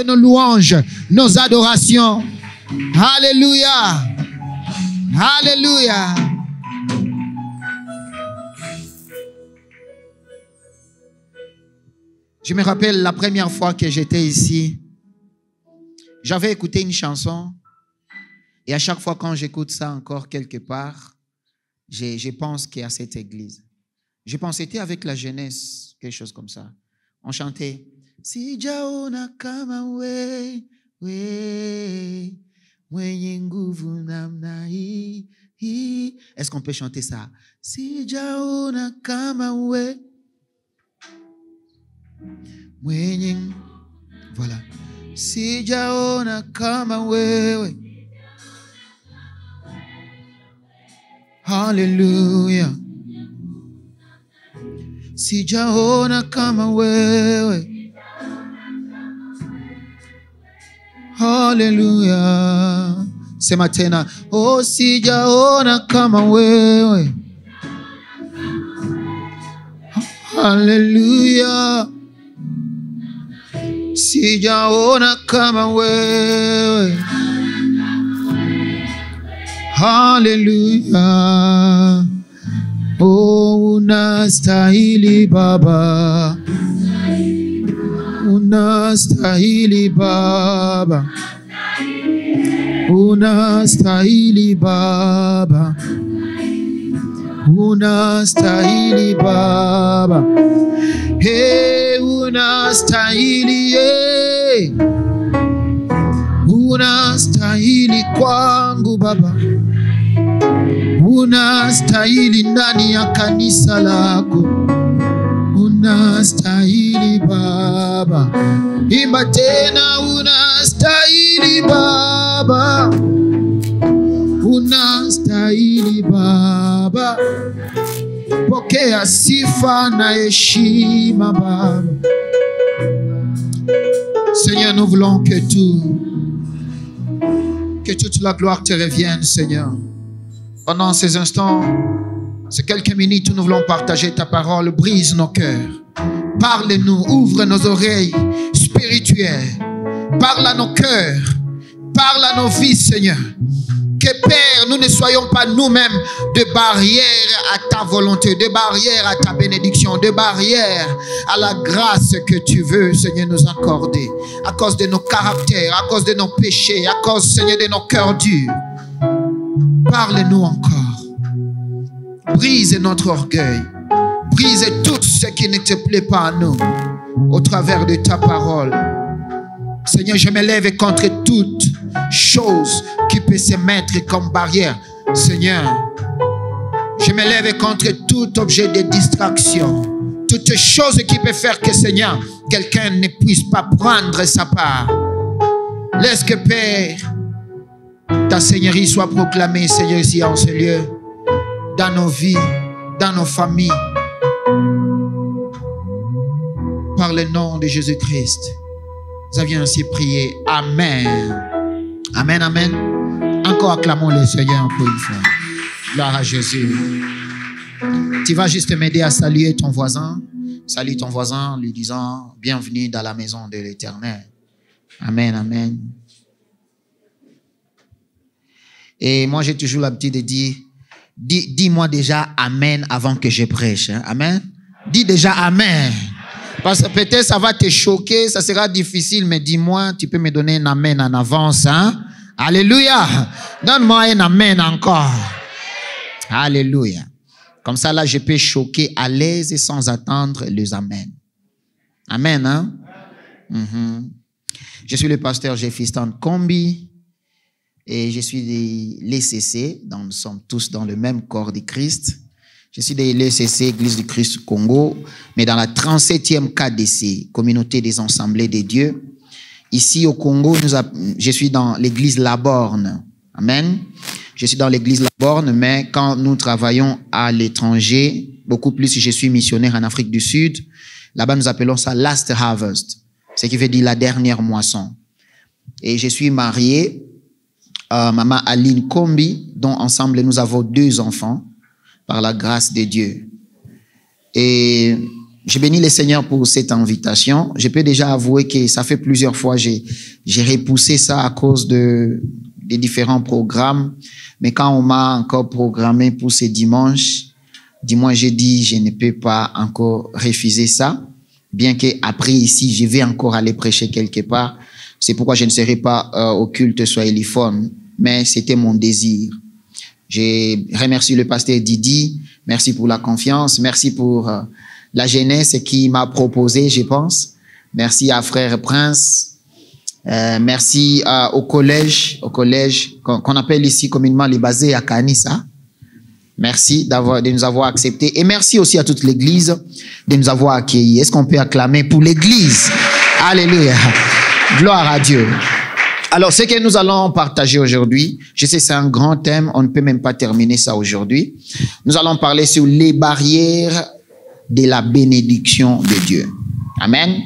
nos louanges, nos adorations. Alléluia. Alléluia. Je me rappelle la première fois que j'étais ici, j'avais écouté une chanson et à chaque fois quand j'écoute ça encore quelque part, je pense qu'il y a cette église. Je pense que c'était avec la jeunesse, quelque chose comme ça. On chantait Sijaona kama we mwenye nguvu namna hii. Est-ce qu'on peut chanter ça? Sijaona kama we mwenye, voilà. Sijaona kama wewe. Hallelujah. Sijaona kama wewe. Hallelujah. Sema tena. Oh, sijaona kama wewe. Hallelujah. Sijaona kama wewe. Hallelujah. Oh, unastahili Baba. Unastahili Baba. Unastahili Baba. Unastahili Baba. Hey, unastahili, hey. Unastahili kwangu Baba. Unastahili ndani ya kanisa lako. Unastahili Baba. Imba tena, unastahili Baba. Unastahili Baba. Pokea sifa na heshima Baba. Seigneur, nous voulons que toute la gloire te revienne, Seigneur. Pendant ces instants, ces quelques minutes où nous voulons partager ta parole, brise nos cœurs. Parle-nous, ouvre nos oreilles spirituelles. Parle à nos cœurs. Parle à nos vies, Seigneur. Que Père, nous ne soyons pas nous-mêmes de barrières à ta volonté, de barrières à ta bénédiction, de barrières à la grâce que tu veux, Seigneur, nous accorder. À cause de nos caractères, à cause de nos péchés, à cause, Seigneur, de nos cœurs durs. Parle-nous encore. Brise notre orgueil. Brise tout ce qui ne te plaît pas à nous au travers de ta parole. Seigneur, je me lève contre toute chose qui peut se mettre comme barrière. Seigneur, je me lève contre tout objet de distraction. Toute chose qui peut faire que, Seigneur, quelqu'un ne puisse pas prendre sa part. Laisse que, Père, ta Seigneurie soit proclamée, Seigneur, ici en ce lieu, dans nos vies, dans nos familles. Par le nom de Jésus-Christ, nous avions ainsi prié. Amen. Amen, amen. Encore acclamons le Seigneur pour une fois. Gloire à Jésus. Tu vas juste m'aider à saluer ton voisin. Salue ton voisin en lui disant bienvenue dans la maison de l'Éternel. Amen, amen. Et moi, j'ai toujours l'habitude de dire, dis-moi déjà Amen avant que je prêche. Hein? Amen. Dis déjà Amen. Parce que peut-être ça va te choquer, ça sera difficile, mais dis-moi, tu peux me donner un Amen en avance. Hein? Alléluia. Donne-moi un Amen encore. Alléluia. Comme ça, là, je peux choquer à l'aise et sans attendre les Amen. Amen, hein? Je suis le pasteur Jeffistan Kombi et je suis de l'ECC, donc nous sommes tous dans le même corps de Christ. Je suis de l'ECC, Église du Christ Congo, mais dans la 37e KDC, Communauté des Assemblées de Dieu. Ici au Congo, je suis dans l'église La Borne. Amen. Je suis dans l'église La Borne, mais quand nous travaillons à l'étranger, beaucoup plus si je suis missionnaire en Afrique du Sud, là-bas nous appelons ça Last Harvest, ce qui veut dire la dernière moisson. Et je suis marié à maman Aline Kombi, dont ensemble nous avons 2 enfants, par la grâce de Dieu. Et Je bénis le Seigneur pour cette invitation. Je peux déjà avouer que ça fait plusieurs fois j'ai repoussé ça à cause des différents programmes. Mais quand on m'a encore programmé pour ce dimanche, j'ai dit je ne peux pas encore refuser ça. Bien qu'après ici, je vais encore aller prêcher quelque part. C'est pourquoi je ne serai pas au culte soyéliforme. Mais c'était mon désir. Je remercie le pasteur Didi. Merci pour la confiance. Merci pour la jeunesse qui m'a proposé, je pense. Merci à frère Prince. Merci au collège qu'on appelle ici communément les basés à Kanissa. Merci de nous avoir acceptés. Et merci aussi à toute l'église de nous avoir accueillis. Est-ce qu'on peut acclamer pour l'église? Alléluia. Gloire à Dieu. Alors, ce que nous allons partager aujourd'hui, je sais c'est un grand thème, on ne peut même pas terminer ça aujourd'hui. Nous allons parler sur les barrières de la bénédiction de Dieu. Amen.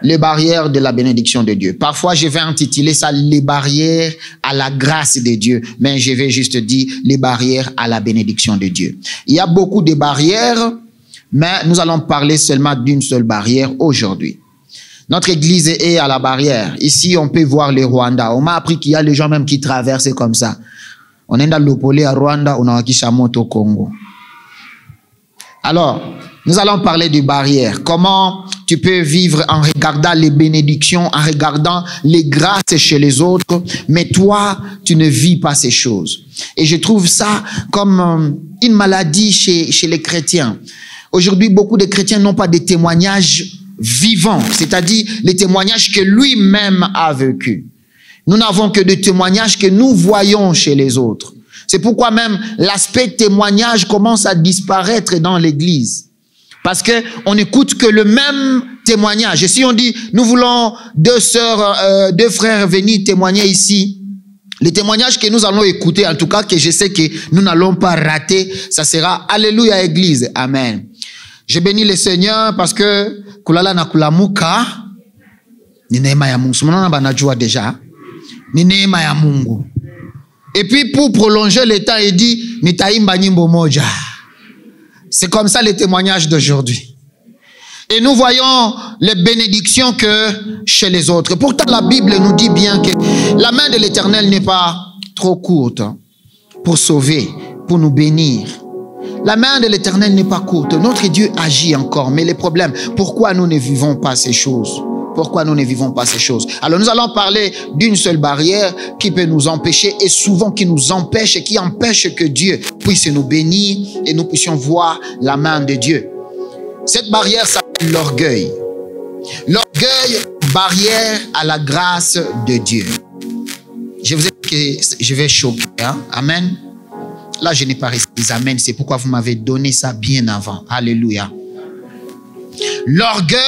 Les barrières de la bénédiction de Dieu. Parfois, je vais intituler ça les barrières à la grâce de Dieu, mais je vais juste dire les barrières à la bénédiction de Dieu. Il y a beaucoup de barrières, mais nous allons parler seulement d'une seule barrière aujourd'hui. Notre église est à la barrière. Ici, on peut voir le Rwanda. On m'a appris qu'il y a les gens même qui traversent comme ça. On est dans l'Opolé à Rwanda, on a Wakishamoto au Congo. Alors, nous allons parler de barrières. Comment tu peux vivre en regardant les bénédictions, en regardant les grâces chez les autres, mais toi, tu ne vis pas ces choses. Et je trouve ça comme une maladie chez les chrétiens. Aujourd'hui, beaucoup de chrétiens n'ont pas de témoignages vivants, c'est-à-dire les témoignages que lui-même a vécu. Nous n'avons que des témoignages que nous voyons chez les autres. C'est pourquoi même l'aspect témoignage commence à disparaître dans l'église. Parce que on n'écoute que le même témoignage. Et si on dit, nous voulons deux frères venir témoigner ici, les témoignages que nous allons écouter, en tout cas que je sais que nous n'allons pas rater, ça sera Alléluia Église. Amen. Je bénis le Seigneur parce que kulala na kulamuka ni neema ya Mungu. Mnaona banajua déjà. Ni neema ya Mungu. Et puis pour prolonger le temps, il dit nitaimba nyimbo moja. C'est comme ça les témoignages d'aujourd'hui. Et nous voyons les bénédictions que chez les autres. Pourtant la Bible nous dit bien que la main de l'Éternel n'est pas trop courte pour sauver, pour nous bénir. La main de l'Éternel n'est pas courte. Notre Dieu agit encore. Mais les problèmes, pourquoi nous ne vivons pas ces choses? Pourquoi nous ne vivons pas ces choses? Alors nous allons parler d'une seule barrière qui peut nous empêcher et souvent qui nous empêche et qui empêche que Dieu puisse nous bénir et nous puissions voir la main de Dieu. Cette barrière s'appelle l'orgueil. L'orgueil, barrière à la grâce de Dieu. Je vous ai dit que je vais choquer. Hein? Amen. Là, je n'ai pas resté les amen. C'est pourquoi vous m'avez donné ça bien avant. Alléluia. L'orgueil,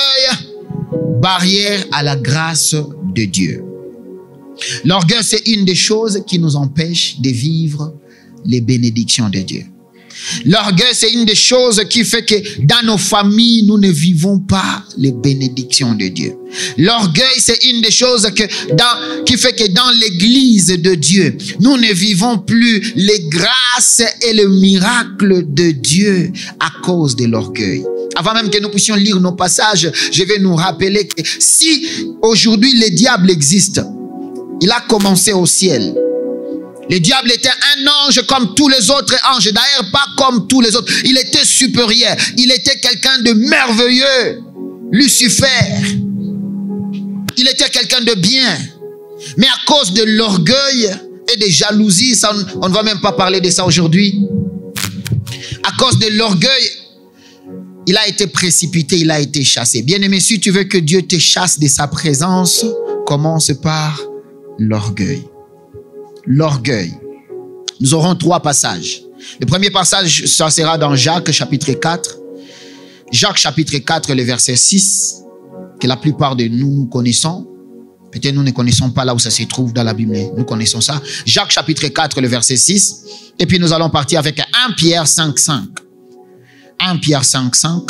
barrière à la grâce de Dieu. L'orgueil, c'est une des choses qui nous empêche de vivre les bénédictions de Dieu. L'orgueil, c'est une des choses qui fait que dans nos familles, nous ne vivons pas les bénédictions de Dieu. L'orgueil, c'est une des choses qui fait que dans l'église de Dieu, nous ne vivons plus les grâces et le miracle de Dieu à cause de l'orgueil. Avant même que nous puissions lire nos passages, je vais nous rappeler que si aujourd'hui le diable existe, il a commencé au ciel. Le diable était un ange comme tous les autres anges. D'ailleurs, pas comme tous les autres. Il était supérieur. Il était quelqu'un de merveilleux. Lucifer. Il était quelqu'un de bien. Mais à cause de l'orgueil et des jalousies, ça, on ne va même pas parler de ça aujourd'hui. À cause de l'orgueil, il a été précipité, il a été chassé. Bien-aimé, si tu veux que Dieu te chasse de sa présence, commence par l'orgueil. L'orgueil. Nous aurons 3 passages. Le premier passage, ça sera dans Jacques chapitre 4. Jacques chapitre 4, le verset 6, que la plupart de nous connaissons. Peut-être nous ne connaissons pas là où ça se trouve dans la Bible, mais nous connaissons ça. Jacques chapitre 4, le verset 6. Et puis nous allons partir avec 1 Pierre 5, 5. 1 Pierre 5, 5.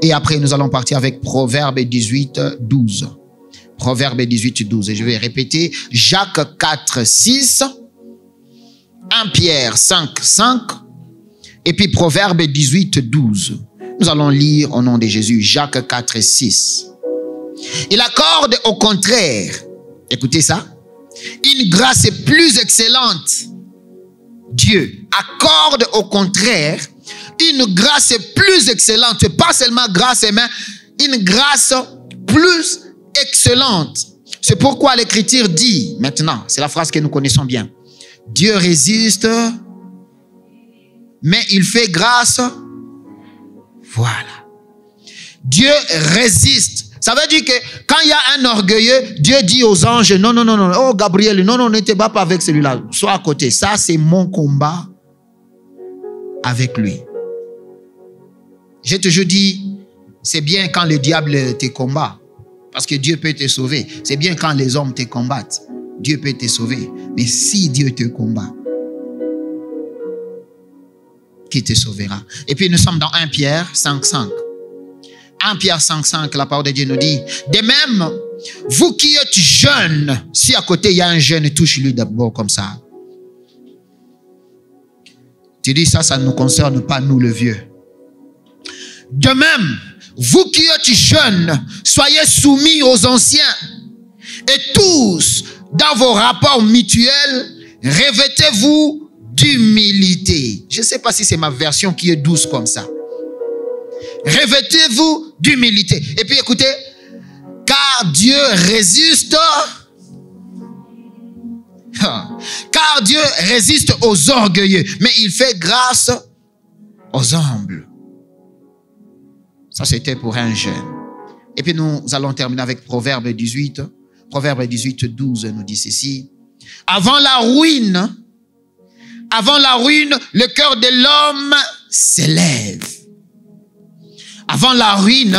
Et après nous allons partir avec Proverbe 18, 12. Proverbe 18, 12. Et je vais répéter. Jacques 4, 6. 1 Pierre 5, 5. Et puis Proverbe 18, 12. Nous allons lire au nom de Jésus, Jacques 4, 6. Il accorde au contraire, écoutez ça, une grâce plus excellente. Dieu accorde au contraire une grâce plus excellente. Pas seulement grâce, mais une grâce plus excellente. C'est pourquoi l'Écriture dit, maintenant, c'est la phrase que nous connaissons bien. Dieu résiste, mais il fait grâce. Voilà. Dieu résiste. Ça veut dire que quand il y a un orgueilleux, Dieu dit aux anges, non, non, non, non, oh Gabriel, non, non, ne te bats pas avec celui-là. Sois à côté. Ça, c'est mon combat avec lui. J'ai toujours dit, c'est bien quand le diable te combat, parce que Dieu peut te sauver. C'est bien quand les hommes te combattent. Dieu peut te sauver. Mais si Dieu te combat, qui te sauvera? Et puis nous sommes dans 1 Pierre 5,5. 1 Pierre 5,5, la parole de Dieu nous dit, de même, vous qui êtes jeunes, si à côté il y a un jeune, touche-lui d'abord comme ça. Tu dis ça ne nous concerne pas, nous le vieux. De même, vous qui êtes jeunes, soyez soumis aux anciens. Et tous, dans vos rapports mutuels, revêtez-vous d'humilité. Je ne sais pas si c'est ma version qui est douce comme ça. Revêtez-vous d'humilité. Et puis écoutez, car Dieu résiste, car Dieu résiste aux orgueilleux, mais il fait grâce aux humbles. Ça, c'était pour un jeune. Et puis nous allons terminer avec Proverbe 18. Proverbe 18, 12 nous dit ceci. Avant la ruine, le cœur de l'homme s'élève. Avant la ruine,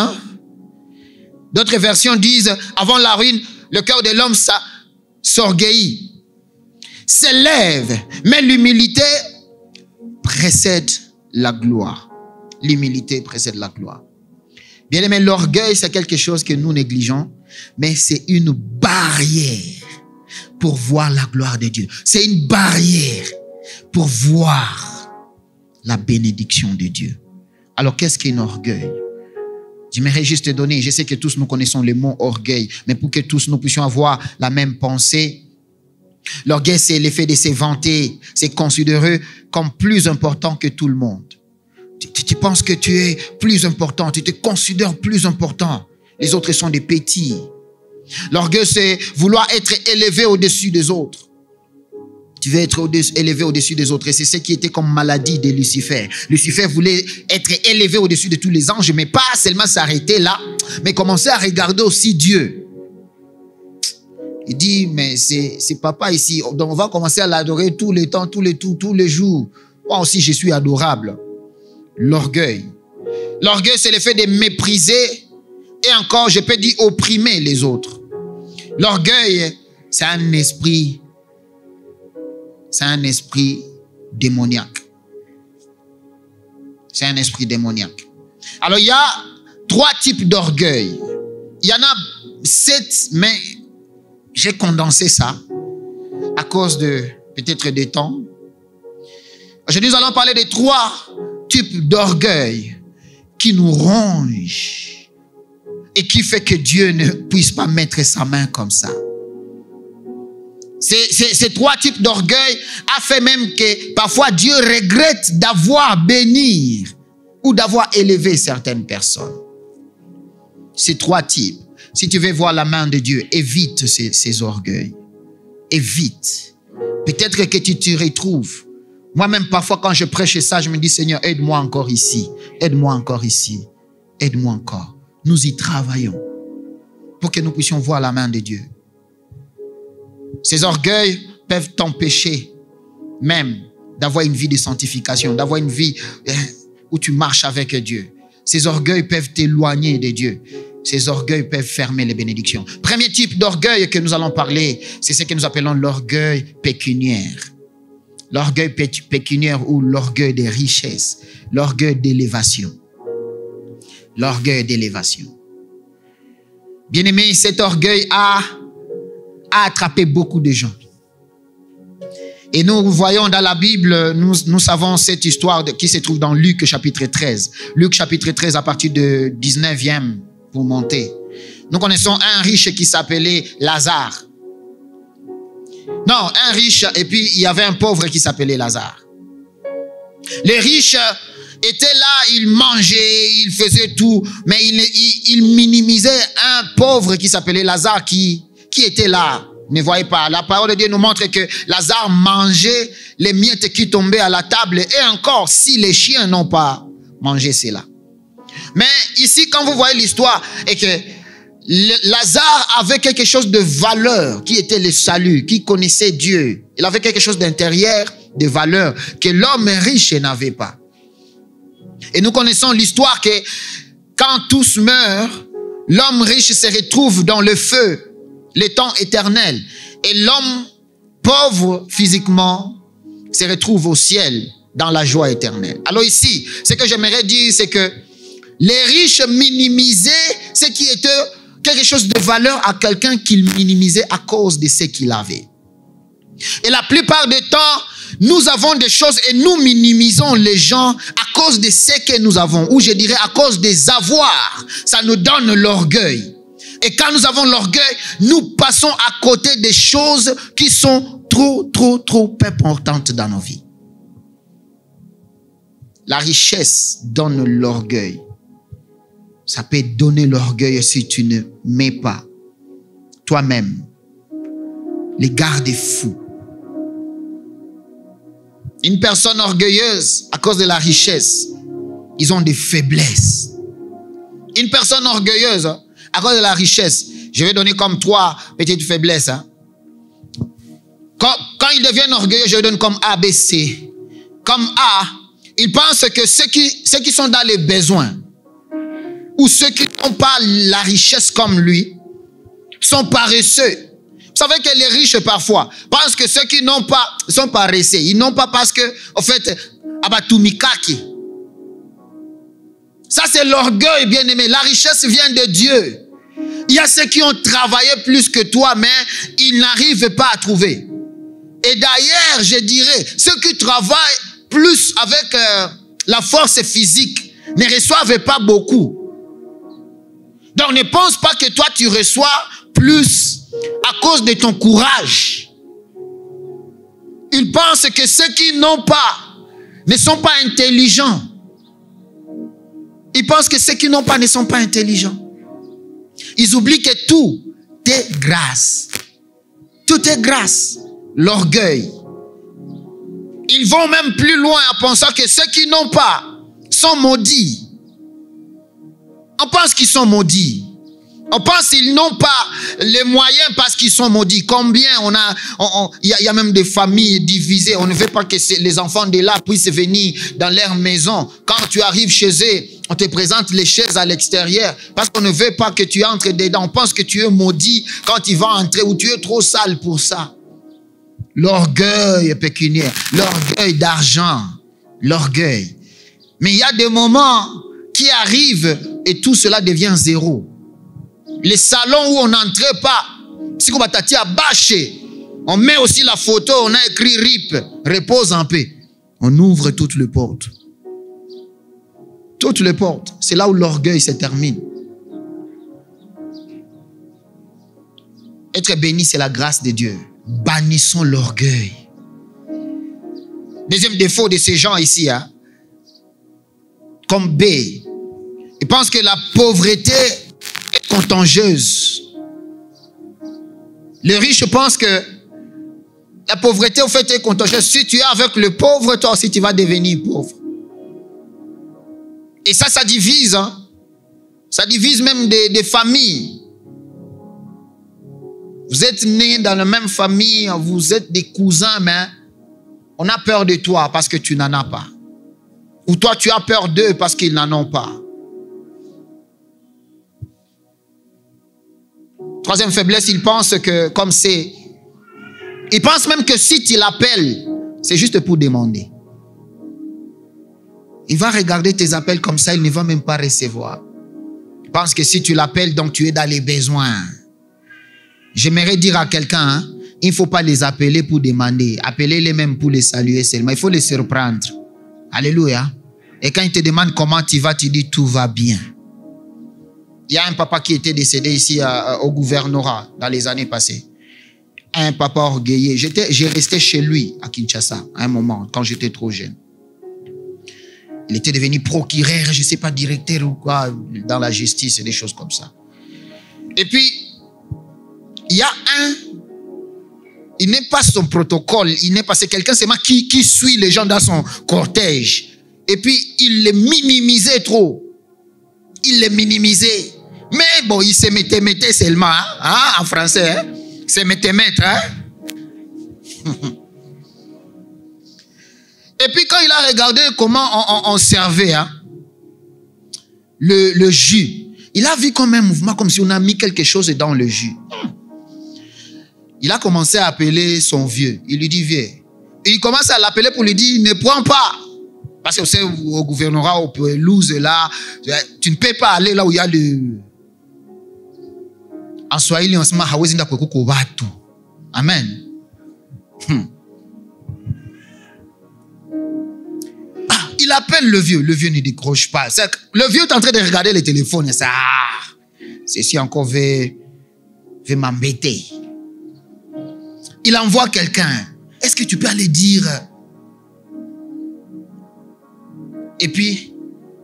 d'autres versions disent, avant la ruine, le cœur de l'homme s'orgueillit, s'élève, mais l'humilité précède la gloire. L'humilité précède la gloire. Bien aimé, l'orgueil, c'est quelque chose que nous négligeons, mais c'est une barrière pour voir la gloire de Dieu. C'est une barrière pour voir la bénédiction de Dieu. Alors, qu'est-ce qu'un orgueil? J'aimerais juste te donner, je sais que tous nous connaissons le mot orgueil, mais pour que tous nous puissions avoir la même pensée, l'orgueil, c'est l'effet de se vanter, c'est considéré comme plus important que tout le monde. Tu penses que tu es plus important, tu te considères plus important. Les autres sont des petits. L'orgueil, c'est vouloir être élevé au-dessus des autres. Tu veux être élevé au-dessus des autres. Et c'est ce qui était comme maladie de Lucifer. Lucifer voulait être élevé au-dessus de tous les anges, mais pas seulement s'arrêter là, mais commencer à regarder aussi Dieu. Il dit, mais c'est papa ici. Donc on va commencer à l'adorer tout le temps, tous les jours. Moi aussi, je suis adorable. L'orgueil. L'orgueil, c'est le fait de mépriser et encore, je peux dire, opprimer les autres. L'orgueil, c'est un esprit démoniaque. C'est un esprit démoniaque. Alors, il y a 3 types d'orgueil. Il y en a 7, mais j'ai condensé ça à cause de peut-être des temps. Aujourd'hui, nous allons parler de 3 types d'orgueil qui nous rongent et qui fait que Dieu ne puisse pas mettre sa main comme ça. Ces 3 types d'orgueil a fait même que parfois Dieu regrette d'avoir béni ou d'avoir élevé certaines personnes. Ces 3 types. Si tu veux voir la main de Dieu, évite ces orgueils. Évite. Peut-être que tu te retrouves. Moi-même, parfois, quand je prêche ça, je me dis, Seigneur, aide-moi encore ici. Aide-moi encore ici. Aide-moi encore. Nous y travaillons pour que nous puissions voir la main de Dieu. Ces orgueils peuvent t'empêcher même d'avoir une vie de sanctification, d'avoir une vie où tu marches avec Dieu. Ces orgueils peuvent t'éloigner de Dieu. Ces orgueils peuvent fermer les bénédictions. Premier type d'orgueil que nous allons parler, c'est ce que nous appelons l'orgueil pécuniaire. L'orgueil pécuniaire ou l'orgueil des richesses, l'orgueil d'élévation. L'orgueil d'élévation. Bien-aimé, cet orgueil a attrapé beaucoup de gens. Et nous voyons dans la Bible, nous savons cette histoire qui se trouve dans Luc chapitre 13. Luc chapitre 13 à partir de 19e pour monter. Nous connaissons un riche qui s'appelait Lazare. Non, un riche et puis il y avait un pauvre qui s'appelait Lazare. Les riches étaient là, ils mangeaient, ils faisaient tout, mais ils minimisaient un pauvre qui s'appelait Lazare qui était là. Ne voyez pas. La parole de Dieu nous montre que Lazare mangeait les miettes qui tombaient à la table et encore si les chiens n'ont pas mangé cela. Mais ici, quand vous voyez l'histoire, et que Lazare avait quelque chose de valeur qui était le salut, qui connaissait Dieu. Il avait quelque chose d'intérieur, de valeur que l'homme riche n'avait pas. Et nous connaissons l'histoire que quand tous meurent, l'homme riche se retrouve dans le feu, le temps éternel. Et l'homme pauvre physiquement se retrouve au ciel dans la joie éternelle. Alors ici, ce que j'aimerais dire, c'est que les riches minimisaient ce qui était quelque chose de valeur à quelqu'un qu'ils minimisaient à cause de ce qu'il avait. Et la plupart du temps, nous avons des choses et nous minimisons les gens à cause de ce que nous avons, ou je dirais à cause des avoirs. Ça nous donne l'orgueil. Et quand nous avons l'orgueil, nous passons à côté des choses qui sont trop importantes dans nos vies. La richesse donne l'orgueil. Ça peut donner l'orgueil si tu ne mets pas toi-même les garde-fous. Une personne orgueilleuse, à cause de la richesse, ils ont des faiblesses. Une personne orgueilleuse, à cause de la richesse, je vais donner comme 3 petites faiblesses. Quand ils deviennent orgueilleux, je donne comme A, B, C. Comme A, ils pensent que ceux qui sont dans les besoins, ou ceux qui n'ont pas la richesse comme lui, sont paresseux. Vous savez que les riches parfois pensent que ceux qui n'ont pas sont paresseux. Ils n'ont pas parce que, en fait, abatumikaki. Ça c'est l'orgueil, bien aimé. La richesse vient de Dieu. Il y a ceux qui ont travaillé plus que toi, mais ils n'arrivent pas à trouver. Et d'ailleurs, je dirais, ceux qui travaillent plus avec la force physique ne reçoivent pas beaucoup. Donc ne pense pas que toi tu reçois plus à cause de ton courage. Ils pensent que ceux qui n'ont pas ne sont pas intelligents. Ils pensent que ceux qui n'ont pas ne sont pas intelligents. Ils oublient que tout est grâce. Tout est grâce. L'orgueil. Ils vont même plus loin en pensant que ceux qui n'ont pas sont maudits. On pense qu'ils sont maudits. On pense qu'ils n'ont pas les moyens parce qu'ils sont maudits. Combien il y a même des familles divisées. On ne veut pas que les enfants de là puissent venir dans leur maison. Quand tu arrives chez eux, on te présente les chaises à l'extérieur parce qu'on ne veut pas que tu entres dedans. On pense que tu es maudit quand tu vas entrer ou tu es trop sale pour ça. L'orgueil pécuniaire, l'orgueil d'argent, l'orgueil. Mais il y a des moments qui arrivent et tout cela devient zéro. Les salons où on n'entrait pas, on met aussi la photo, on a écrit RIP, repose en paix. On ouvre toutes les portes. Toutes les portes. C'est là où l'orgueil se termine. Être béni, c'est la grâce de Dieu. Bannissons l'orgueil. Deuxième défaut de ces gens ici, comme B, ils pensent que la pauvreté est contagieuse. Les riches pensent que la pauvreté, au fait, est contagieuse. Si tu es avec le pauvre, toi aussi, tu vas devenir pauvre. Et ça divise. Ça divise même des familles. Vous êtes nés dans la même famille, vous êtes des cousins, mais on a peur de toi parce que tu n'en as pas. Ou toi, tu as peur d'eux parce qu'ils n'en ont pas. Troisième faiblesse, ils pensent que comme c'est... Ils pensent même que si tu l'appelles, c'est juste pour demander. Il va regarder tes appels comme ça, il ne va même pas recevoir. Ils pensent que si tu l'appelles, donc tu es dans les besoins. J'aimerais dire à quelqu'un, il ne faut pas les appeler pour demander. Appelez-les même pour les saluer seulement. Il faut les surprendre. Alléluia. Et quand ils te demandent comment tu vas, tu dis tout va bien. Il y a un papa qui était décédé ici au gouvernorat dans les années passées. Un papa orgueilleux. J'ai resté chez lui à Kinshasa à un moment quand j'étais trop jeune. Il était devenu procureur, je ne sais pas, directeur ou quoi, dans la justice et des choses comme ça. Et puis, il y a il n'est pas son protocole, il n'est pas, c'est quelqu'un seulement qui suit les gens dans son cortège. Et puis, il les minimisait trop. Il les minimisait. Mais bon, il se mettait seulement, hein, en français, hein, il se mettait mettre, hein. Et puis quand il a regardé comment on servait, hein, le jus, il a vu comme un mouvement, comme si on a mis quelque chose dans le jus. Il a commencé à appeler son vieux. Il lui dit, vieux. Et il commence à l'appeler pour lui dire, ne prends pas. Parce que vous savez, au gouvernorat, au pelouse, là, tu ne peux pas aller là où il y a le... En Swahili, on se dit, amen. Il appelle le vieux ne décroche pas. Le vieux est en train de regarder le téléphone. Ceci encore veut m'embêter. Il envoie quelqu'un. Est-ce que tu peux aller dire? Et puis,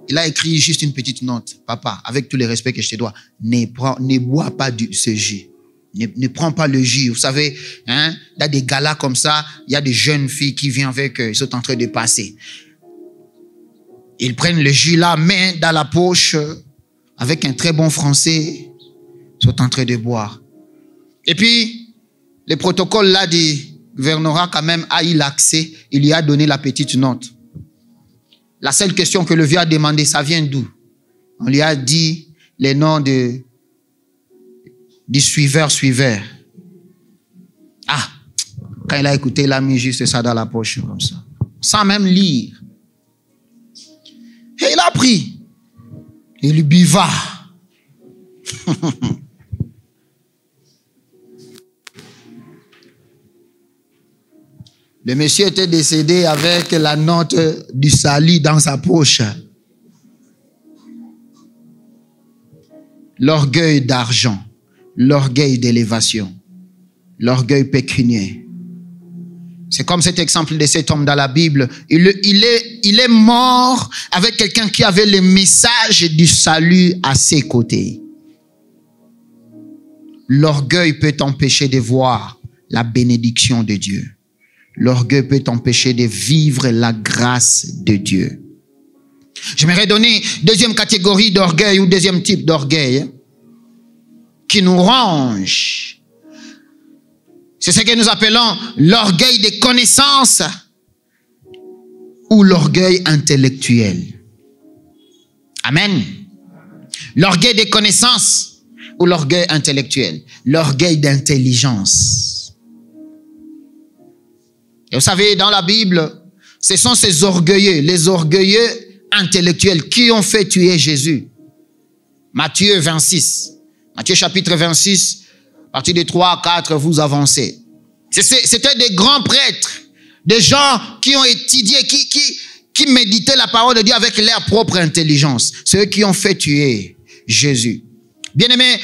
il a écrit juste une petite note. Papa, avec tous les respects que je te dois, ne bois pas ce jus. Ne prends pas le jus. Vous savez, hein, il y a des galas comme ça, il y a des jeunes filles qui viennent avec eux, ils sont en train de passer. Ils prennent le jus là, main dans la poche, avec un très bon français, ils sont en train de boire. Et puis, le protocole là du gouvernorat quand même a eu l'accès, il lui a donné la petite note. La seule question que le vieux a demandé, ça vient d'où? On lui a dit les noms du suiveur. Ah, quand il a écouté, il a mis juste ça dans la poche, comme ça, sans même lire. Et il a pris. Il buva. Le monsieur était décédé avec la note du salut dans sa poche. L'orgueil d'argent, l'orgueil d'élévation, l'orgueil pécuniaire. C'est comme cet exemple de cet homme dans la Bible. Il est mort avec quelqu'un qui avait le message du salut à ses côtés. L'orgueil peut t'empêcher de voir la bénédiction de Dieu. L'orgueil peut t'empêcher de vivre la grâce de Dieu. J'aimerais donner deuxième catégorie d'orgueil ou deuxième type d'orgueil qui nous range. C'est ce que nous appelons l'orgueil des connaissances ou l'orgueil intellectuel. Amen. L'orgueil des connaissances ou l'orgueil intellectuel. L'orgueil d'intelligence. Et vous savez, dans la Bible, ce sont ces orgueilleux, les orgueilleux intellectuels qui ont fait tuer Jésus. Matthieu 26. Matthieu chapitre 26, à partir de 3 à 4, vous avancez. C'était des grands prêtres, des gens qui ont étudié, qui méditaient la parole de Dieu avec leur propre intelligence. Ceux qui ont fait tuer Jésus. Bien-aimés,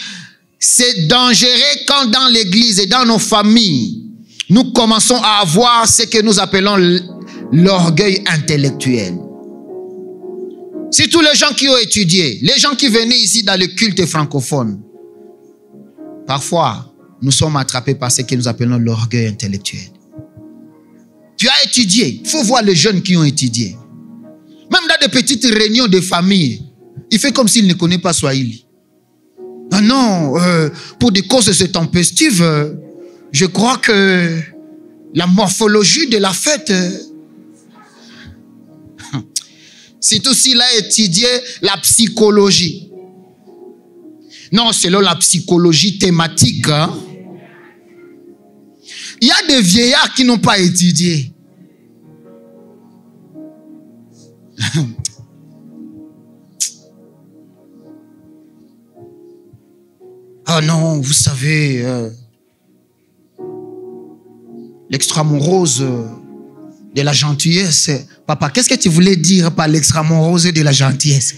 c'est dangereux quand dans l'église et dans nos familles, nous commençons à avoir ce que nous appelons l'orgueil intellectuel. C'est tous les gens qui ont étudié, les gens qui venaient ici dans le culte francophone. Parfois, nous sommes attrapés par ce que nous appelons l'orgueil intellectuel. Tu as étudié. Il faut voir les jeunes qui ont étudié. Même dans des petites réunions de famille, il fait comme s'il ne connaît pas Swahili. Ah non, pour des causes tempestives, je crois que la morphologie de la fête, surtout s'il a étudié la psychologie. Non, selon la psychologie thématique, hein. Il y a des vieillards qui n'ont pas étudié. Oh non, vous savez, l'extramorose de la gentillesse. Papa, qu'est-ce que tu voulais dire par l'extramorose de la gentillesse?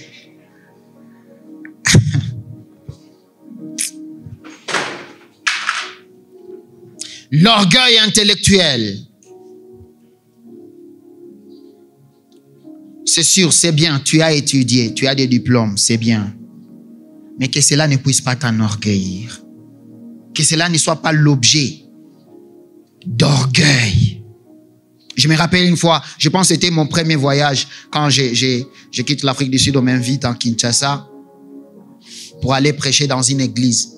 L'orgueil intellectuel. C'est sûr, c'est bien, tu as étudié, tu as des diplômes, c'est bien. Mais que cela ne puisse pas t'enorgueillir. Que cela ne soit pas l'objet d'orgueil. Je me rappelle une fois, je pense que c'était mon premier voyage, quand je quitte l'Afrique du Sud, on m'invite en Kinshasa pour aller prêcher dans une église.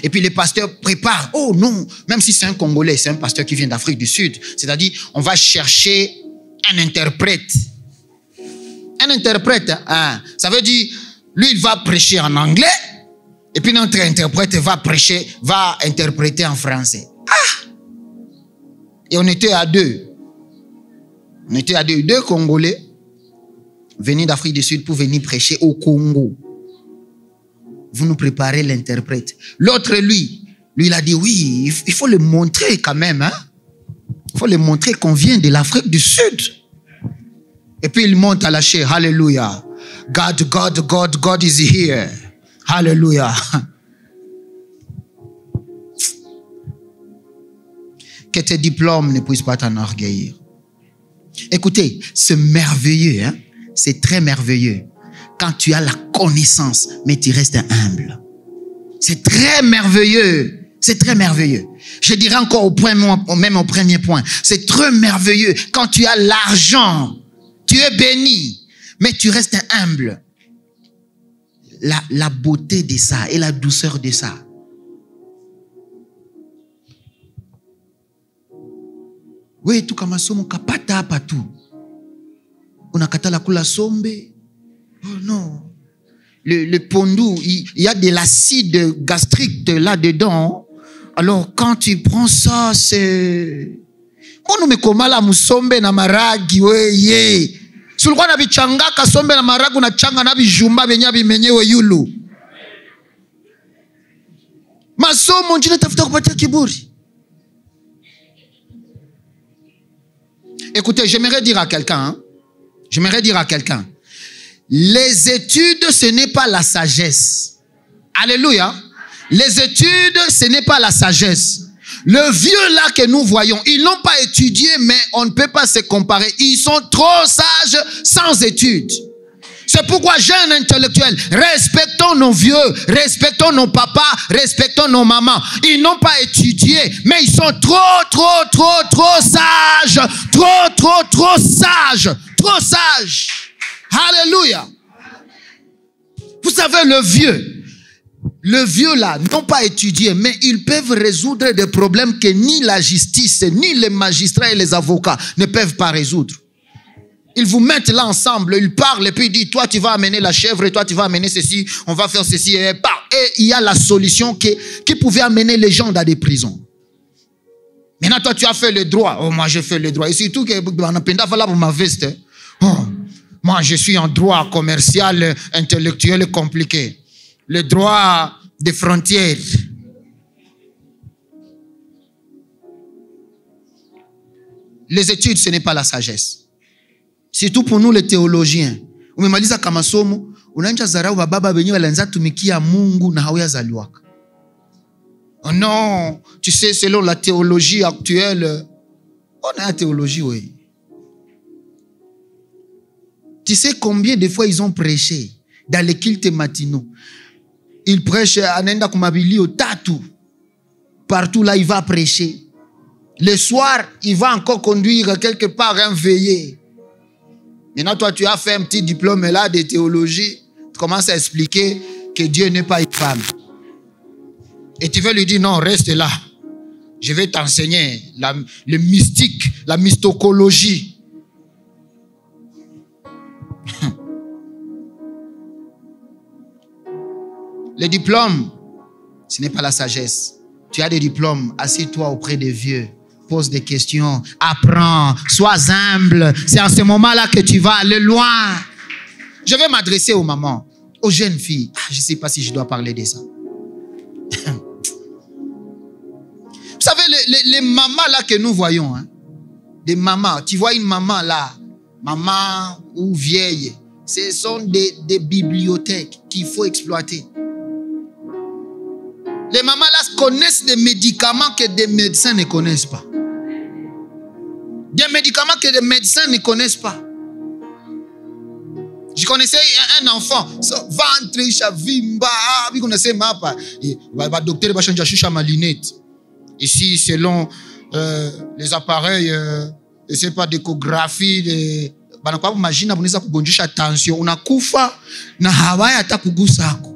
Et puis le pasteur prépare, oh non, même si c'est un Congolais, c'est un pasteur qui vient d'Afrique du Sud. C'est-à-dire, on va chercher un interprète. Un interprète, hein, ça veut dire, lui il va prêcher en anglais, et puis notre interprète va interpréter en français. Ah! Et on était à deux. On était à deux Congolais venus d'Afrique du Sud pour venir prêcher au Congo. Vous nous préparez l'interprète. L'autre, lui, il a dit, oui, il faut le montrer quand même. Hein? Il faut le montrer qu'on vient de l'Afrique du Sud. Et puis il monte à la chair. Alléluia. God is here. Alléluia. Que tes diplômes ne puissent pas t'enorgueillir. Écoutez, c'est merveilleux, hein? C'est très merveilleux. Quand tu as la connaissance, mais tu restes humble. C'est très merveilleux. C'est très merveilleux. Je dirais encore même au premier point. C'est très merveilleux. Quand tu as l'argent, tu es béni, mais tu restes humble. La beauté de ça et la douceur de ça. Oui, tout comme ça, mon kapata patu. On a kata la kula sombe. Oh non. Le pondou, il y a de l'acide gastrique là-dedans. Alors, quand tu prends ça, c'est... On nous met comme la musombe na maragi, weye. Sulukwa na bichanga kasombe na maragu na changa na bijumba benya bimenyewe yulu. Masomo njine tafuta kupatia kiburi. Écoutez, j'aimerais dire à quelqu'un, les études, ce n'est pas la sagesse. Alléluia. Les études, ce n'est pas la sagesse. Le vieux là que nous voyons, ils n'ont pas étudié, mais on ne peut pas se comparer. Ils sont trop sages sans études. C'est pourquoi, jeunes intellectuels, respectons nos vieux, respectons nos papas, respectons nos mamans. Ils n'ont pas étudié, mais ils sont trop sages. Trop sages. Alléluia. Vous savez, le vieux là, n'ont pas étudié, mais ils peuvent résoudre des problèmes que ni la justice, ni les magistrats et les avocats ne peuvent pas résoudre. Ils vous mettent là ensemble, ils parlent et puis ils disent, toi tu vas amener la chèvre et toi tu vas amener ceci, on va faire ceci. Et il y a la solution qui pouvait amener les gens dans des prisons. Maintenant toi tu as fait le droit. Oh, moi j'ai fait le droit. Et surtout que ma veste. Oh, moi je suis en droit commercial, intellectuel compliqué. Le droit des frontières. Les études, ce n'est pas la sagesse. Surtout pour nous les théologiens. Umemaliza kama somo, unaanza zarau baba wenyewe walianza tumikia Mungu na hawayazaliwaka. Oh non, tu sais, selon la théologie actuelle, on a la théologie, oui. Tu sais combien de fois ils ont prêché dans les cultes matinaux. Il prêche à Nenda Kumabili au Tatou. Partout là, il va prêcher. Le soir, il va encore conduire quelque part un veillé. Maintenant, toi, tu as fait un petit diplôme là de théologie. Tu commences à expliquer que Dieu n'est pas une femme. Et tu veux lui dire, non, reste là. Je vais t'enseigner le mystique, la mystocologie. Le diplôme, ce n'est pas la sagesse. Tu as des diplômes, assieds-toi auprès des vieux, pose des questions, apprends, sois humble. C'est en ce moment-là que tu vas aller loin. Je vais m'adresser aux mamans, aux jeunes filles. Je ne sais pas si je dois parler de ça. Vous savez, les mamans là que nous voyons, hein, des mamans, tu vois une maman là, maman ou vieille, ce sont des bibliothèques qu'il faut exploiter. Les mamans là connaissent des médicaments que des médecins ne connaissent pas. Des médicaments que des médecins ne connaissent pas. Je connaissais un enfant, ventre, chavimba, vous connaissez ma pas. Le docteur va changer ma lunette. Ici, selon les appareils, je sais pas, d'échographie, imagine, vous n'avez pas attention, on a kufa, na Hawaii ata kugusako.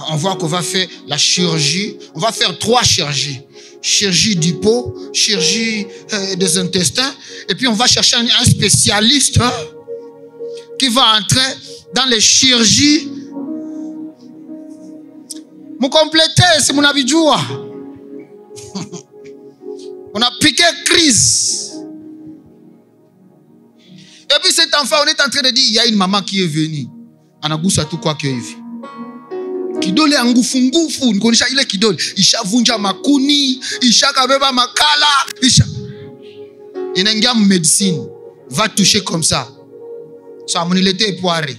On voit qu'on va faire la chirurgie. On va faire 3 chirurgies. Chirurgie du peau, chirurgie des intestins. Et puis on va chercher un spécialiste qui va entrer dans les chirurgies. Mon complété, c'est mon abidjoua. On a piqué crise. Et puis cet enfant, on est en train de dire, il y a une maman qui est venue. On a goûté à tout quoi qu'il y a vu. Kidole ngufu ngufu nikonisha ile kidole ishavunja makuni ishakabeba makala inaingia médecine va toucher comme ça ça mon il était poiré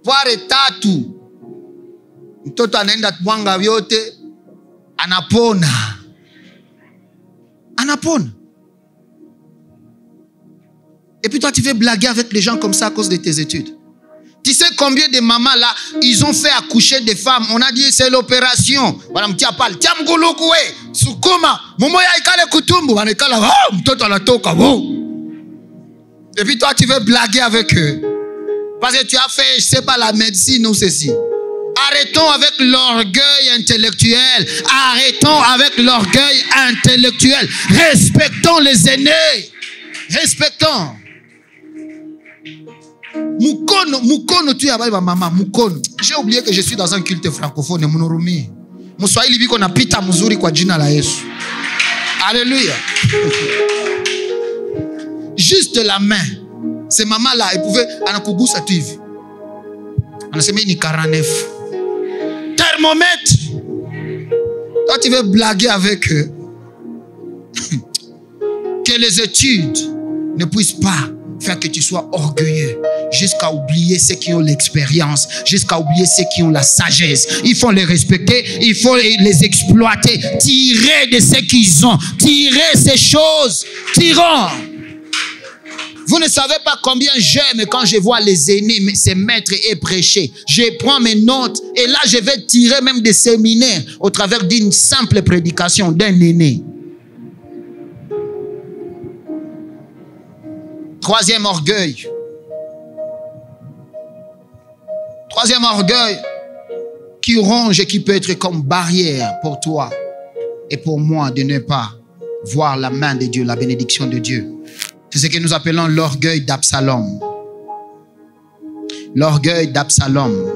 poire tatu mtoto anaenda mwanga vyote anapona. Et puis toi, tu veux blaguer avec les gens comme ça à cause de tes études. Tu sais combien de mamans là, ils ont fait accoucher des femmes. On a dit c'est l'opération. Voilà, m'tia parle. Tia mgulukwe, sukuma, mumoya ikale kutumbu, wanekala, oh, mtoto anatoka, oh. Et puis toi, tu veux blaguer avec eux. Parce que tu as fait, je sais pas, la médecine ou ceci. Arrêtons avec l'orgueil intellectuel. Arrêtons avec l'orgueil intellectuel. Respectons les aînés. Respectons. Mukono tu ya baba mama mukono. J'ai oublié que je suis dans un culte francophone Munurumi. Muswahili biko na pita mzuri kwa jina la Yesu. Alléluia. Juste la main. Ces mamans là, elles pouvaient anakugusa tu hivi. Anasema ni 49. Thermomètre. Toi tu veux blaguer avec eux. Que les études ne puissent pas faire que tu sois orgueilleux, jusqu'à oublier ceux qui ont l'expérience, jusqu'à oublier ceux qui ont la sagesse. Il faut les respecter, il faut les exploiter, tirer de ce qu'ils ont, tirer ces choses, tirons. Vous ne savez pas combien j'aime quand je vois les aînés se mettre et prêcher. Je prends mes notes et là je vais tirer même des séminaires au travers d'une simple prédication d'un aîné. Troisième orgueil. Troisième orgueil qui ronge et qui peut être comme barrière pour toi et pour moi de ne pas voir la main de Dieu, la bénédiction de Dieu. C'est ce que nous appelons l'orgueil d'Absalom. L'orgueil d'Absalom.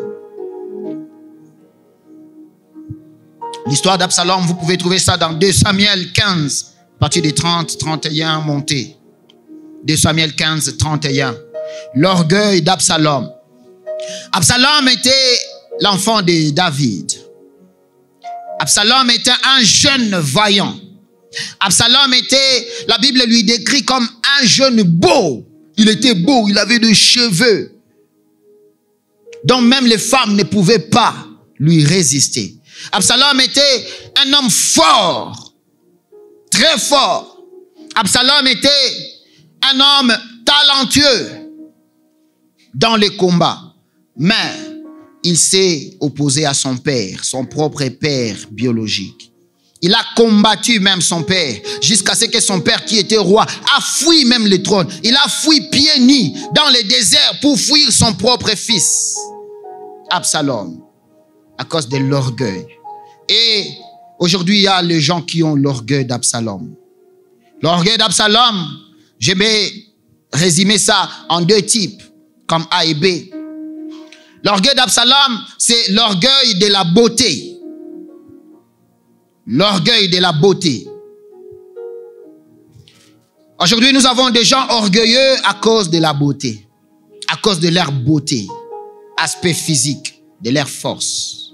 L'histoire d'Absalom, vous pouvez trouver ça dans 2 Samuel 15, à partir des 30, 31 montées. 2 Samuel 15, 31. L'orgueil d'Absalom. Absalom était l'enfant de David. Absalom était un jeune vaillant. Absalom était, la Bible lui décrit comme un jeune beau. Il était beau, il avait des cheveux dont même les femmes ne pouvaient pas lui résister. Absalom était un homme fort, très fort. Absalom était un homme talentueux dans les combats, mais il s'est opposé à son père, son propre père biologique. Il a combattu même son père, jusqu'à ce que son père qui était roi a fui même le trône. Il a fui pieds nus dans le désert pour fuir son propre fils, Absalom, à cause de l'orgueil. Et aujourd'hui, il y a les gens qui ont l'orgueil d'Absalom. L'orgueil d'Absalom, je vais résumer ça en 2 types, comme A et B. L'orgueil d'Absalom, c'est l'orgueil de la beauté. L'orgueil de la beauté. Aujourd'hui, nous avons des gens orgueilleux à cause de la beauté. à cause de leur beauté, aspect physique, de leur force.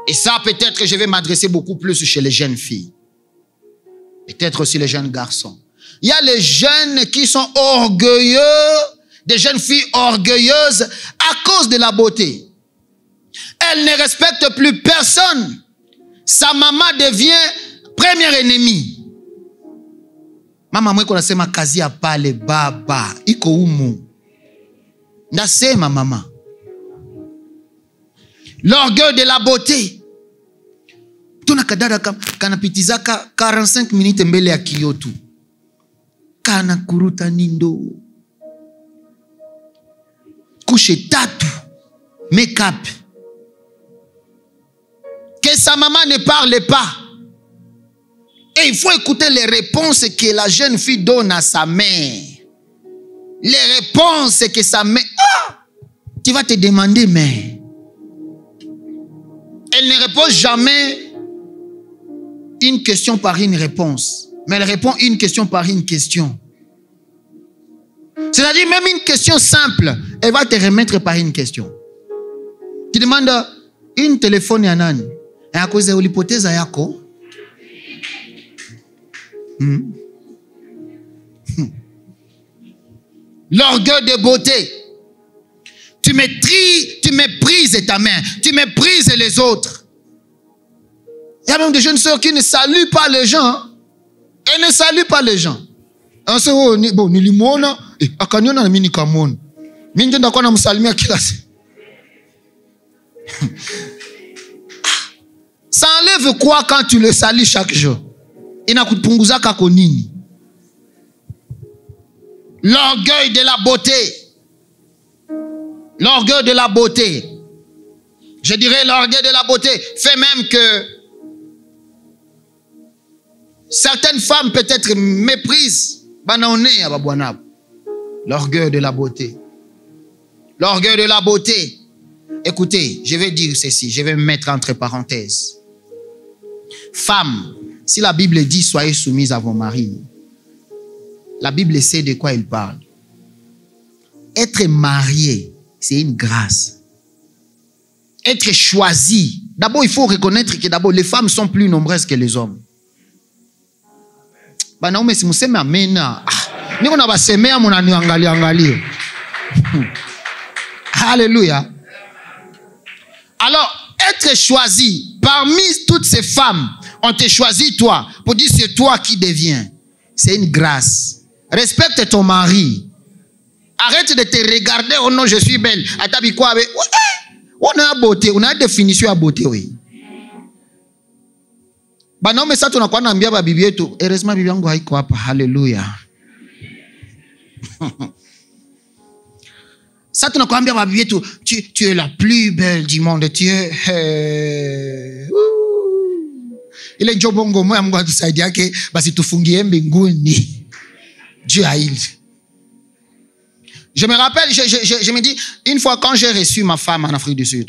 Et ça, peut-être que je vais m'adresser beaucoup plus chez les jeunes filles. Peut-être aussi les jeunes garçons. Il y a les jeunes qui sont orgueilleux, des jeunes filles orgueilleuses à cause de la beauté. Elles ne respectent plus personne. Sa maman devient première ennemie. Mama mwe kona sema kazi ya pale baba iko umu. Nasema mama. L'orgueil de la beauté. Tuna kadada kanapitizaka 45 minutes mbele ya kiyotu. Kana kuruta nindo. Couche tatu. Make-up. Que sa maman ne parle pas. Et il faut écouter les réponses que la jeune fille donne à sa mère. Les réponses que sa mère... Ah! Tu vas te demander, mais... Elle ne répond jamais une question par une réponse. Mais elle répond une question par une question. C'est-à-dire, même une question simple, elle va te remettre par une question. Tu demandes une téléphone à nani. Et à cause de l'hypothèse yako. L'orgueil de beauté. Tu méprises ta main. Tu méprises les autres. Il y a même des jeunes sœurs qui ne saluent pas les gens. Elles ne saluent pas les gens. Bon, nilimona. Akanyona na mini kamona. Mimi ndio ndakuwa namsalimia kila siku. Ça enlève quoi quand tu le salues chaque jour? Inakupunguza kako nini? L'orgueil de la beauté. L'orgueil de la beauté. Je dirais l'orgueil de la beauté fait même que certaines femmes peut-être méprisent. L'orgueil de la beauté. L'orgueil de la beauté. Écoutez, je vais dire ceci, je vais me mettre entre parenthèses. Femmes, si la Bible dit soyez soumises à vos maris, la Bible sait de quoi il parle. Être marié, c'est une grâce. Être choisi. D'abord, il faut reconnaître que d'abord, les femmes sont plus nombreuses que les hommes. Alléluia. Alors, être choisi parmi toutes ces femmes, on te choisit toi pour dire c'est toi qui deviens. C'est une grâce. Respecte ton mari. Arrête de te regarder. Oh non, je suis belle. On a beauté. On a une définition à beauté, oui. Bah non, mais ça, tu n'as pas n'ambia ba bibi etu. Heureusement, bibi yangu haiko hapa. Alléluia. Ça, tu n'as pas n'ambia ba bibi etu. Tu es la plus belle du monde. Tu es... Ile njobongo moya Mungu atusaidia yake basi tufungie mbinguni. Dieu a il. Je me rappelle, je me dis, une fois quand j'ai reçu ma femme en Afrique du Sud,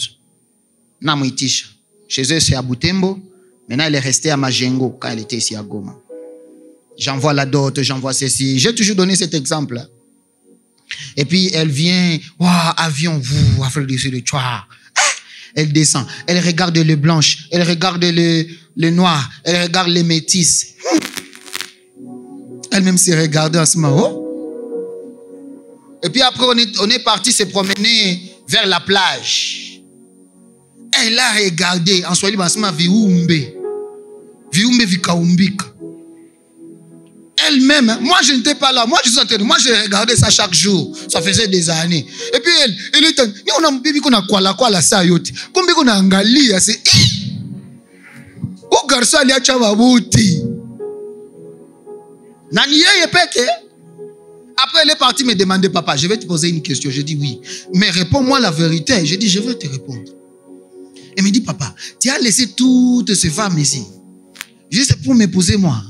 Namuitish, chez eux c'est à Butembo, maintenant elle est restée à Majengo quand elle était ici à Goma. J'envoie la dot, j'envoie ceci. J'ai toujours donné cet exemple. Et puis elle vient, wow, avion, vous, Afrique du Sud, tchouah. Elle descend, elle regarde les blanches, elle regarde les noirs, elle regarde les métis. Elle-même s'est regardée en ce moment. Et puis après, on est parti se promener vers la plage. Elle a regardé, en Swahili, viumbe vikaumbika. Elle-même, moi je n'étais pas là, moi je suis en train de, moi je regardais ça chaque jour, ça faisait des années. Et puis elle était, on a bibi qu'on a quoi la ça yote, comme qu'on a angalia, c'est, oh garçon il y a chavabouti. Nani yeye peke. Après, elle est partie me demander, papa, je vais te poser une question. Je dis oui. Mais réponds-moi la vérité. Je dis, je vais te répondre. Elle me dit, papa, tu as laissé toutes ces femmes ici. Je dis, c'est pour m'épouser moi.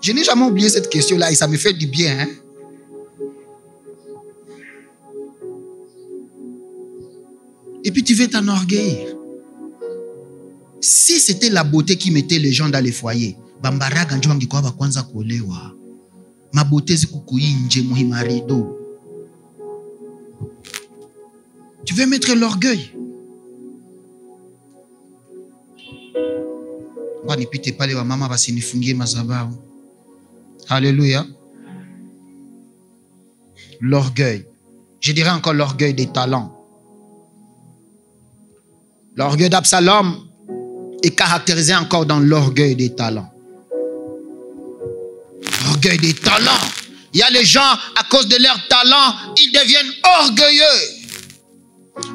Je n'ai jamais oublié cette question-là et ça me fait du bien. Hein? Et puis tu veux t'enorgueillir. Si c'était la beauté qui mettait les gens dans les foyers, Bambaraga njua ngikuwa bakwanza kuolewa. Ma beauté zikukuinje muhimarido. Tu veux mettre l'orgueil. Alléluia. L'orgueil. Je dirais encore l'orgueil des talents. L'orgueil d'Absalom est caractérisé encore dans l'orgueil des talents. L'orgueil des talents. Il y a les gens, à cause de leur talent, ils deviennent orgueilleux.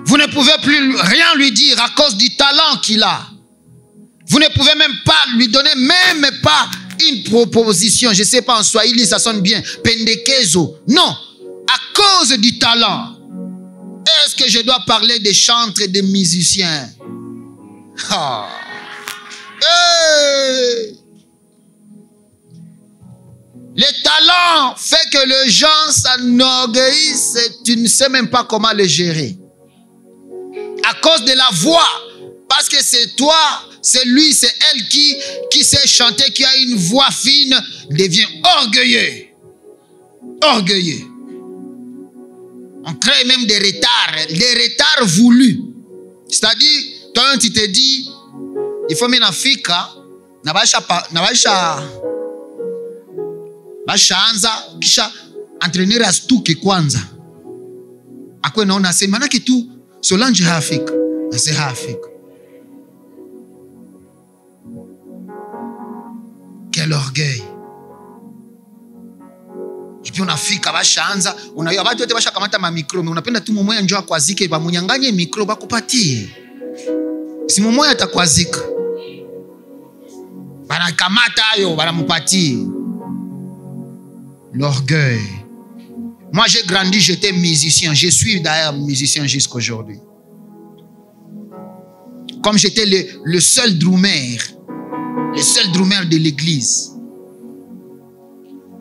Vous ne pouvez plus rien lui dire à cause du talent qu'il a. Vous ne pouvez même pas lui donner même pas une proposition. Je ne sais pas en swahili, ça sonne bien. Pendekezo. Non. À cause du talent. Est-ce que je dois parler des chantres et des musiciens? Ah. Hey. Les talents fait que les gens s'enorgueillissent et tu ne sais même pas comment les gérer. À cause de la voix. Parce que c'est toi, c'est lui, c'est elle qui sait chanter, qui a une voix fine, devient orgueilleux. Orgueilleux. On crée même des retards voulus. C'est-à-dire, toi, tu te dis, il faut mettre Afrika, bashaanza kisha entraîner astuke kwanza. Akwe naona sema manake tu Solange hafika, ase hafika. Quel orgueil. Et puis on a fika bashaanza, unaiwa watu wote bashakamata ma micro, mais unapenda tu mumoya njoo akwazike ba munyanganye micro bakupatie. Si mumoya atakwazika. Bana kamata ayo bana mupatie. L'orgueil. Moi j'ai grandi, j'étais musicien, je suis d'ailleurs musicien jusqu'à aujourd'hui. Comme j'étais le seul drummer de l'église.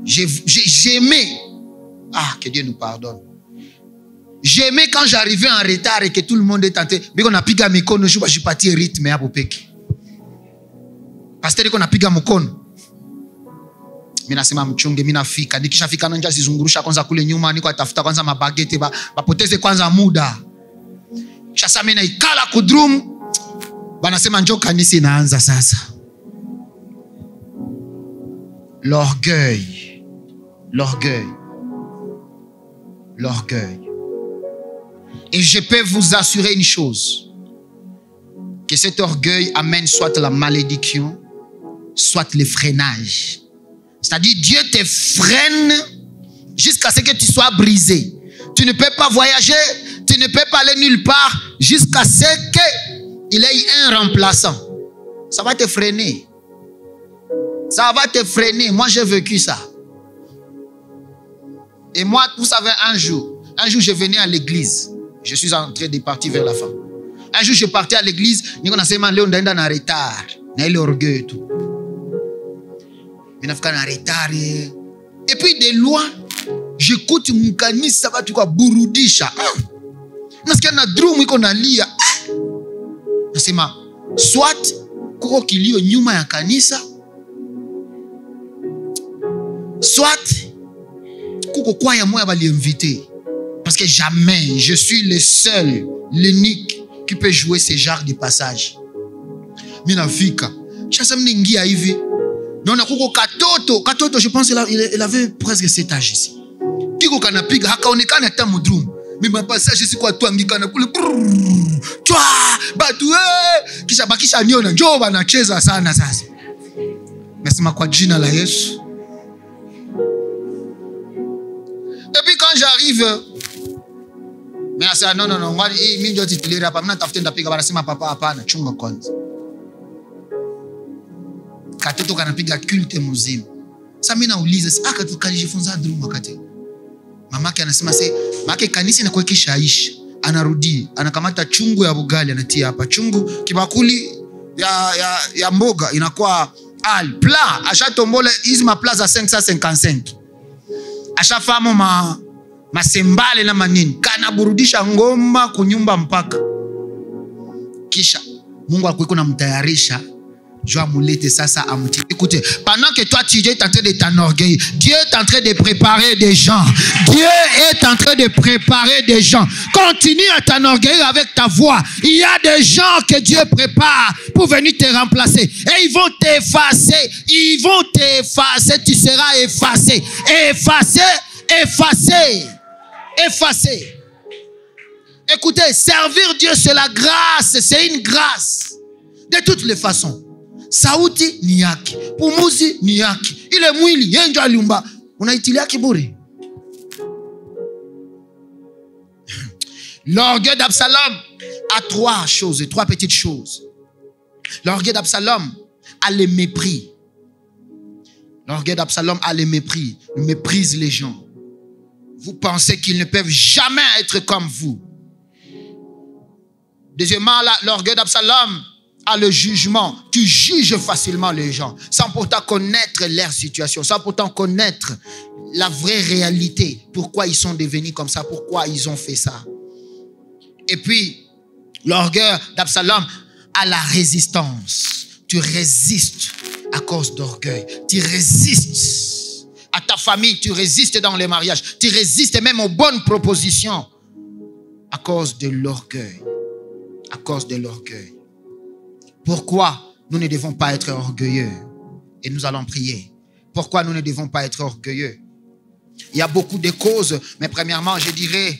J'aimais, que Dieu nous pardonne. J'aimais quand j'arrivais en retard et que tout le monde est tenté. Mais qu'on a piga mikono, je suis parti rythme à Bopeki. Pasteur qu'on a piga mikono. Mina sema mchunge, mina fika. Nikisha fika nanja zizungurusha kwanza kule nyuma, niko atafuta kwanza mabagete, bapoteze kwanza muda. Kisha sasa mimi naikala kudrum. Banasema njoo kanisa inaanza sasa. L'orgueil. L'orgueil. L'orgueil. Et je peux vous assurer une chose. Que cet orgueil amène soit la malédiction, soit le freinage. C'est-à-dire Dieu te freine jusqu'à ce que tu sois brisé. Tu ne peux pas voyager, tu ne peux pas aller nulle part jusqu'à ce qu'il ait un remplaçant. Ça va te freiner. Ça va te freiner. Moi, j'ai vécu ça. Et moi, vous savez, un jour, je venais à l'église. Je suis en train de partir vers la fin. Un jour, je partais à l'église. Et puis, de loin, j'écoute mon canis, ça va, tu vois, burudisha. Parce qu'il y a un drum qu'on a lié. Soit, koko kilio nyuma ya kanisa, soit, koko kwa ya moya bali invité. Parce que jamais, je suis le seul, l'unique qui peut jouer ce genre de passage. Mina fika, chasa mningia hivi. Non, koko katoto, je pense qu'il avait presque 7 âges ici. Kiko kanapiga, hakaonekana hata mudrum. Mais ma passage ici kwa tuangikana kule. Twa, batu kisha bakisha niona njoo banacheza sana sasa. Nasema kwa jina la Yesu. Et puis quand j'arrive, mais ça non, ngwali mimi ndio titulira hapa, mimi natafuta ndapiga banasema papa hapana, chunga kwanza. Katoto kanapiga culte muzima. Sasa mimi nauliza, katoto kalijifunza drum wakati. Mamake anasema mamake kanisa na kwa kishaisha. Anarudi, anakamata chungu ya bugali anatia hapa. Chungu kibakuli ya mboga inakuwa pla, ashatombola hizi mapla za 555. Ashafamu masembale na manini. Kana burudisha ngoma kunyumba mpaka. Kisha Mungu alikuwa anamtayarisha Écoutez, pendant que toi, tu es en train de t'enorgueillir, Dieu est en train de préparer des gens. Dieu est en train de préparer des gens. Continue à t'enorgueillir avec ta voix. Il y a des gens que Dieu prépare pour venir te remplacer. Et ils vont t'effacer. Ils vont t'effacer. Tu seras effacé. Effacé, effacé, effacé. Écoutez, servir Dieu, c'est la grâce. C'est une grâce. De toutes les façons. Sauti ni yake, pumuzi ni yake, ile mwili yenjo aliumba, unaitilia kiburi. L'orgueil d'Absalom a trois petites choses. L'orgueil d'Absalom a le mépris. L'orgueil d'Absalom a le mépris. Il méprise les gens. Vous pensez qu'ils ne peuvent jamais être comme vous. Deuxièmement, l'orgueil d'Absalom a le jugement. Tu juges facilement les gens sans pourtant connaître leur situation, sans pourtant connaître la vraie réalité. Pourquoi ils sont devenus comme ça, pourquoi ils ont fait ça. Et puis, l'orgueil d'Absalom a la résistance. Tu résistes à cause d'orgueil. Tu résistes à ta famille, tu résistes dans les mariages, tu résistes même aux bonnes propositions à cause de l'orgueil. À cause de l'orgueil. Pourquoi nous ne devons pas être orgueilleux? Et nous allons prier. Pourquoi nous ne devons pas être orgueilleux? Il y a beaucoup de causes, mais premièrement, je dirais,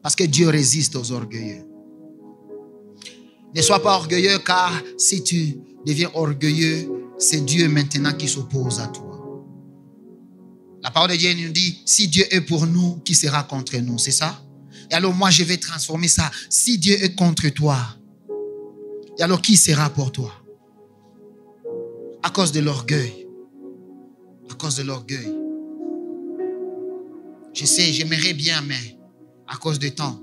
parce que Dieu résiste aux orgueilleux. Ne sois pas orgueilleux, car si tu deviens orgueilleux, c'est Dieu maintenant qui s'oppose à toi. La parole de Dieu nous dit, si Dieu est pour nous, qui sera contre nous? C'est ça? Et alors moi, je vais transformer ça. Si Dieu est contre toi, et alors qui sera pour toi? À cause de l'orgueil. À cause de l'orgueil. Je sais, j'aimerais bien, mais à cause du temps,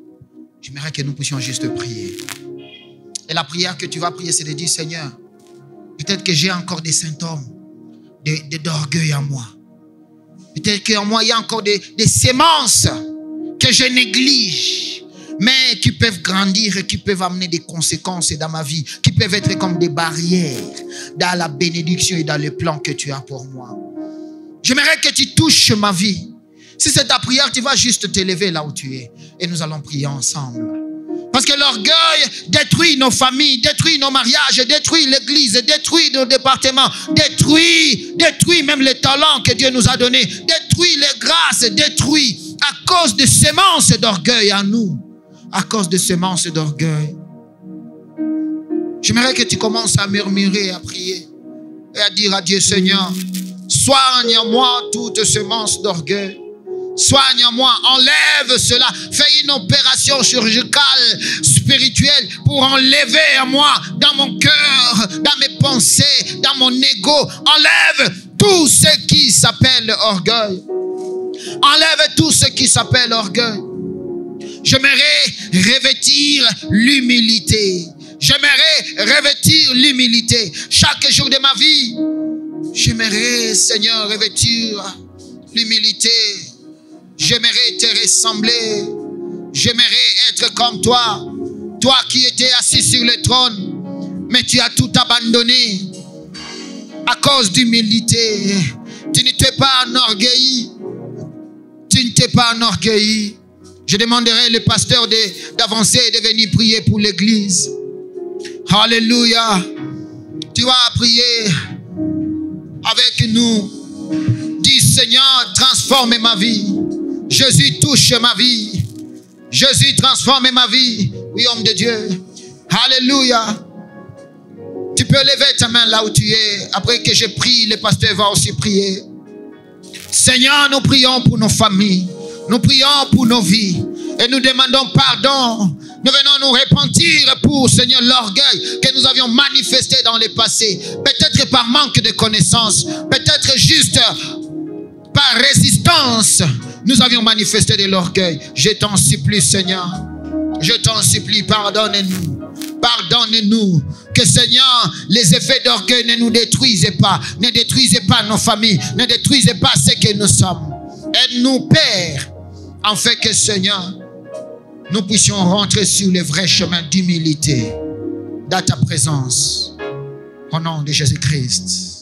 j'aimerais que nous puissions juste prier. Et la prière que tu vas prier, c'est de dire, Seigneur, peut-être que j'ai encore des symptômes d'orgueil en moi. Peut-être qu'en moi, il y a encore des sémences que je néglige, mais qui peuvent grandir et qui peuvent amener des conséquences dans ma vie, qui peuvent être comme des barrières dans la bénédiction et dans le plan que tu as pour moi. J'aimerais que tu touches ma vie. Si c'est ta prière, tu vas juste te lever là où tu es et nous allons prier ensemble. Parce que l'orgueil détruit nos familles, détruit nos mariages, détruit l'église, détruit nos départements, détruit même les talents que Dieu nous a donnés, détruit les grâces, détruit à cause de semences d'orgueil en nous. À cause de semences d'orgueil. J'aimerais que tu commences à murmurer, à prier et à dire à Dieu, Seigneur, soigne-moi toute semence d'orgueil. Soigne-moi, enlève cela. Fais une opération chirurgicale, spirituelle pour enlever à moi, dans mon cœur, dans mes pensées, dans mon ego. Enlève tout ce qui s'appelle orgueil. Enlève tout ce qui s'appelle orgueil. J'aimerais revêtir l'humilité. J'aimerais revêtir l'humilité. Chaque jour de ma vie, j'aimerais, Seigneur, revêtir l'humilité. J'aimerais te ressembler. J'aimerais être comme toi. Toi qui étais assis sur le trône, mais tu as tout abandonné à cause d'humilité. Tu ne t'es pas enorgueilli. Tu ne t'es pas enorgueilli. Je demanderai le pasteur d'avancer et de venir prier pour l'église. Alléluia. Tu vas prier avec nous. Dis, Seigneur, transforme ma vie. Jésus, touche ma vie. Jésus, transforme ma vie. Oui, homme de Dieu. Alléluia. Tu peux lever ta main là où tu es. Après que je prie, le pasteur va aussi prier. Seigneur, nous prions pour nos familles. Nous prions pour nos vies. Et nous demandons pardon. Nous venons nous repentir pour, Seigneur, l'orgueil que nous avions manifesté dans le passé. Peut-être par manque de connaissances. Peut-être juste par résistance. Nous avions manifesté de l'orgueil. Je t'en supplie, Seigneur. Je t'en supplie, pardonne-nous. Pardonne-nous. Que, Seigneur, les effets d'orgueil ne nous détruisent pas. Ne détruisent pas nos familles. Ne détruisent pas ce que nous sommes. Aide-nous, Père, en fait que, Seigneur, nous puissions rentrer sur le vrai chemin d'humilité dans ta présence. Au nom de Jésus-Christ.